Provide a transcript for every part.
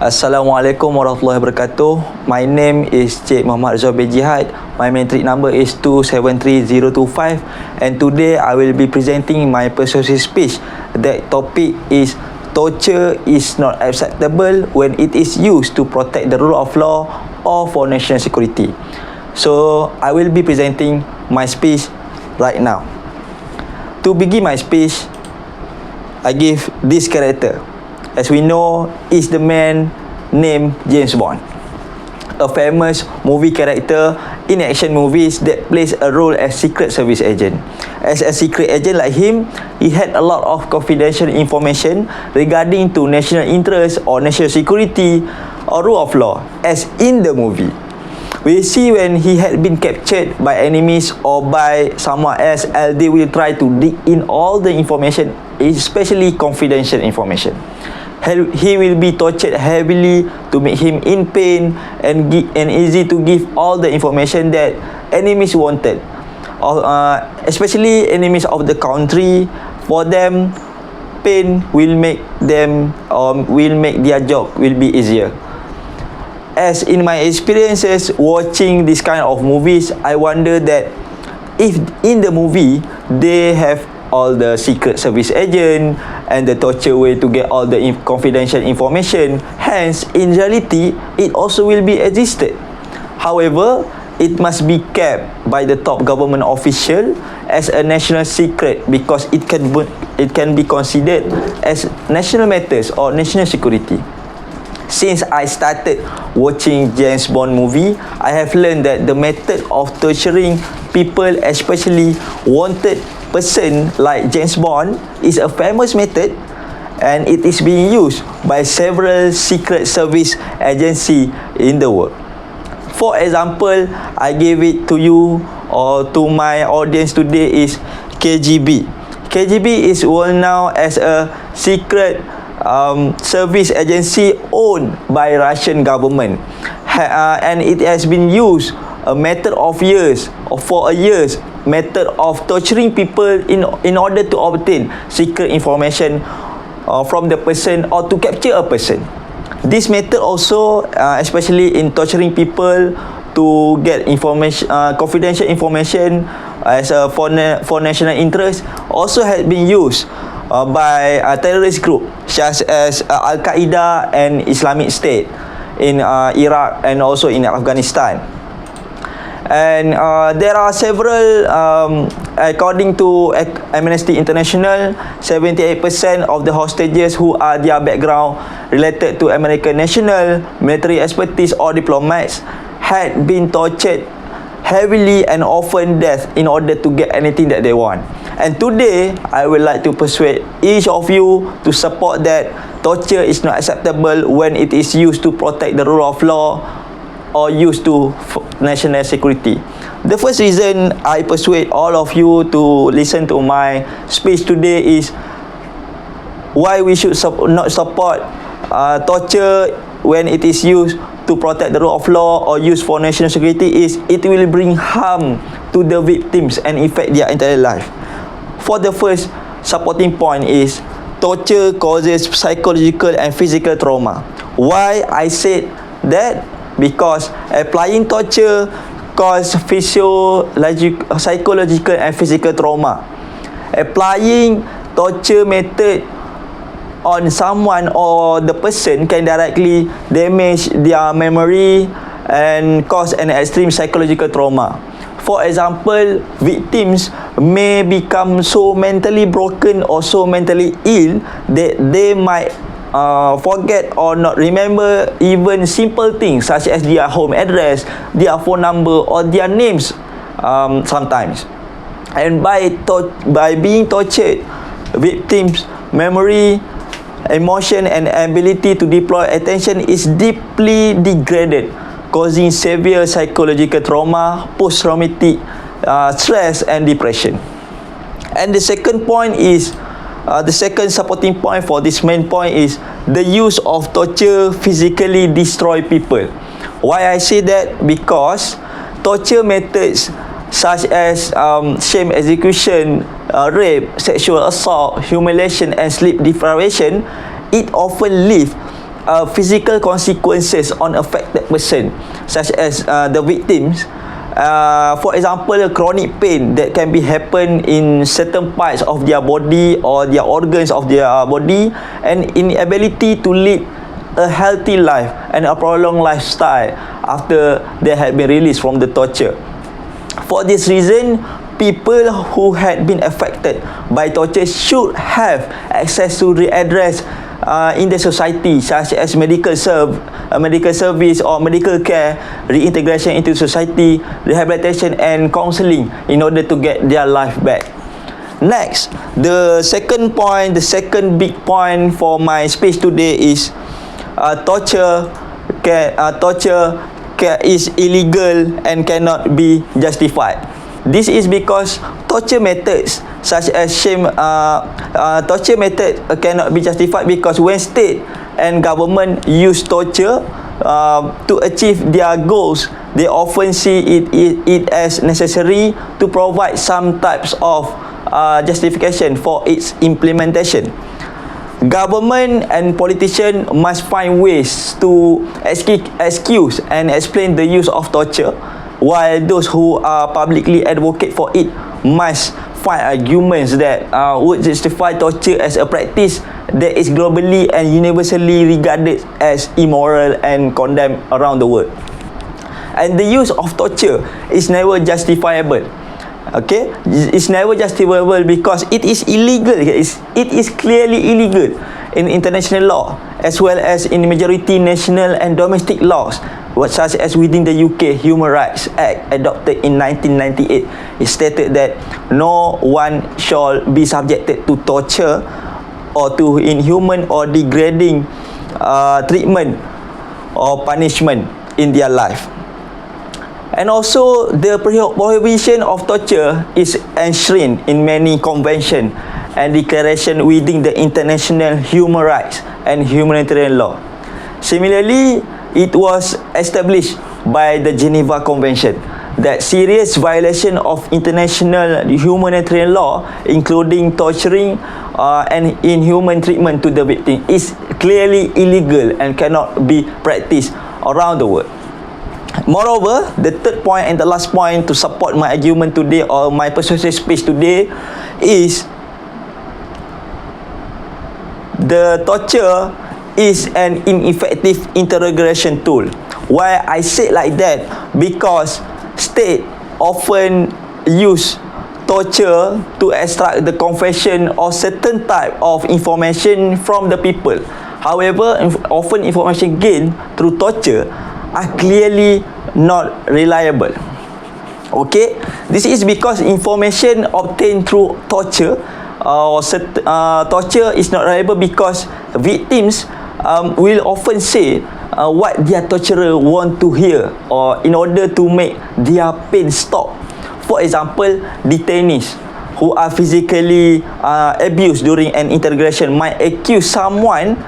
Assalamualaikum warahmatullahi wabarakatuh. My name is Cik Muhammad Redzuan JIHAD. My MATRIC number is 273025, and today I will be presenting my persuasive speech. That topic is torture is not acceptable when it is used to protect the rule of law or for national security. So I will be presenting my speech right now. To begin my speech, I give this character. As we know, is the man named James Bond, a famous movie character in action movies that plays a role as secret service agent. As a secret agent like him, he had a lot of confidential information regarding to national interest or national security or rule of law, as in the movie. We see when he had been captured by enemies or by someone else, they will try to dig in all the information, especially confidential information. He will be tortured heavily to make him in pain and easy to give all the information that enemies wanted, especially enemies of the country. For them, pain will make them will make their job will be easier. As in my experiences watching this kind of movies, I wonder that if in the movie they have all the secret service agent and the torture way to get all the confidential information, hence in reality it also will be existed. However, it must be kept by the top government official as a national secret, because it can be considered as national matters or national security. Since I started watching James Bond movie, I have learned that the method of torturing people, especially wanted person like James Bond, is a famous method, and it is being used by several secret service agency in the world. For example, I give it to you or to my audience today is KGB. KGB is well known as a secret service agency owned by Russian government, and it has been used a matter of years or for a years method of torturing people in order to obtain secret information from the person or to capture a person. This method also, especially in torturing people to get information, confidential information as for national interest, also has been used by a terrorist group such as Al-Qaeda and Islamic State in Iraq and also in Afghanistan. And there are several, according to Amnesty International, 78% of the hostages who are their background related to American national, military expertise or diplomats had been tortured heavily and often death in order to get anything that they want. And today, I would like to persuade each of you to support that torture is not acceptable when it is used to protect the rule of law or used to national security. The first reason I persuade all of you to listen to my speech today is why we should not support torture when it is used to protect the rule of law or used for national security is it will bring harm to the victims and affect their entire life. For the first supporting point is torture causes psychological and physical trauma. Why I said that? Because applying torture cause psychological and physical trauma. Applying torture method on someone or the person can directly damage their memory and cause an extreme psychological trauma. For example, victims may become so mentally broken or so mentally ill that they might forget or not remember even simple things such as their home address, their phone number or their names sometimes. And by being tortured, victims' memory, emotion and ability to deploy attention is deeply degraded, causing severe psychological trauma, post-traumatic stress and depression. And the second point is the second supporting point for this main point is the use of torture physically destroy people. Why I say that? Because torture methods such as shame execution, rape, sexual assault, humiliation and sleep deprivation, it often leave physical consequences on affected person, such as the victims. For example, a chronic pain that can be happen in certain parts of their body or their organs of their body, and inability to lead a healthy life and a prolonged lifestyle after they had been released from the torture. For this reason, people who had been affected by torture should have access to readdress in the society, such as medical service or medical care, reintegration into society, rehabilitation and counselling in order to get their life back. Next, the second big point for my speech today is torture is illegal and cannot be justified. This is because torture methods such as torture method cannot be justified because when state and government use torture to achieve their goals, they often see it as necessary to provide some types of justification for its implementation. Government and politicians must find ways to excuse and explain the use of torture, while those who publicly advocate for it must find arguments that would justify torture as a practice that is globally and universally regarded as immoral and condemned around the world. And the use of torture is never justifiable. Okay, it's never justifiable because it is illegal. It is clearly illegal in international law as well as in majority national and domestic laws, such as within the UK Human Rights Act adopted in 1998. It stated that no one shall be subjected to torture or to inhuman or degrading treatment or punishment in their life. And also, the prohibition of torture is enshrined in many conventions and declarations within the international human rights and humanitarian law. Similarly, it was established by the Geneva Convention that serious violation of international humanitarian law, including torturing and inhuman treatment to the victim, is clearly illegal and cannot be practiced around the world. Moreover, the third point and the last point to support my argument today or my persuasive speech today is the torture is an ineffective interrogation tool. Why I say like that? Because state often use torture to extract the confession or certain type of information from the people. However, often information gained through torture are clearly not reliable. Okay, this is because information obtained through torture torture is not reliable because victims will often say what their torturer want to hear or in order to make their pain stop. For example, detainees who are physically abused during an interrogation might accuse someone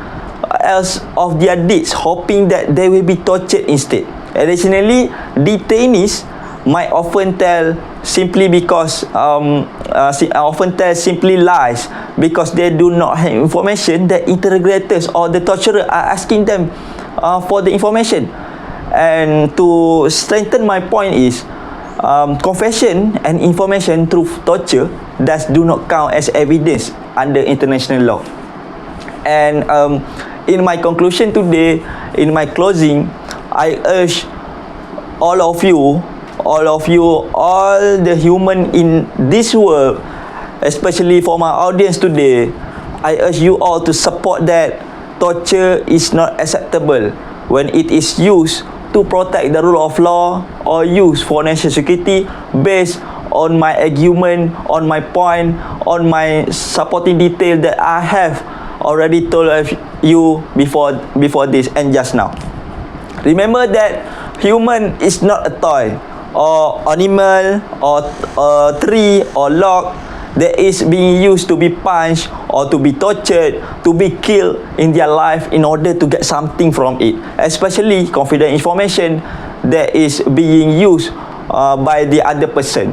else of their deeds, hoping that they will be tortured instead. Additionally, detainees might often tell simply lies because they do not have information that interrogators or the torturer are asking them for the information. And to strengthen my point is confession and information through torture do not count as evidence under international law. And in my conclusion today, in my closing, I urge all the human in this world, especially for my audience today, I urge you all to support that torture is not acceptable when it is used to protect the rule of law or used for national security. Based on my argument, on my point, on my supporting detail that I have already told you before this and just now. Remember that human is not a toy or animal or a tree or log that is being used to be punched or to be tortured, to be killed in their life in order to get something from it, especially confidential information that is being used by the other person.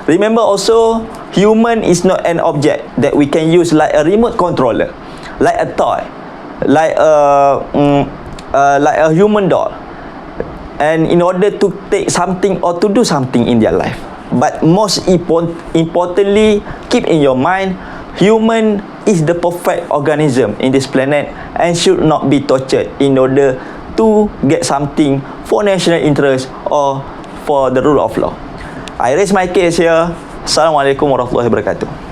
Remember also, human is not an object that we can use like a remote controller, like a toy. like a human doll, and in order to take something or to do something in their life. But most importantly, keep in your mind, human is the perfect organism in this planet and should not be tortured in order to get something for national interest or for the rule of law. I raise my case here. Assalamualaikum warahmatullahi wabarakatuh.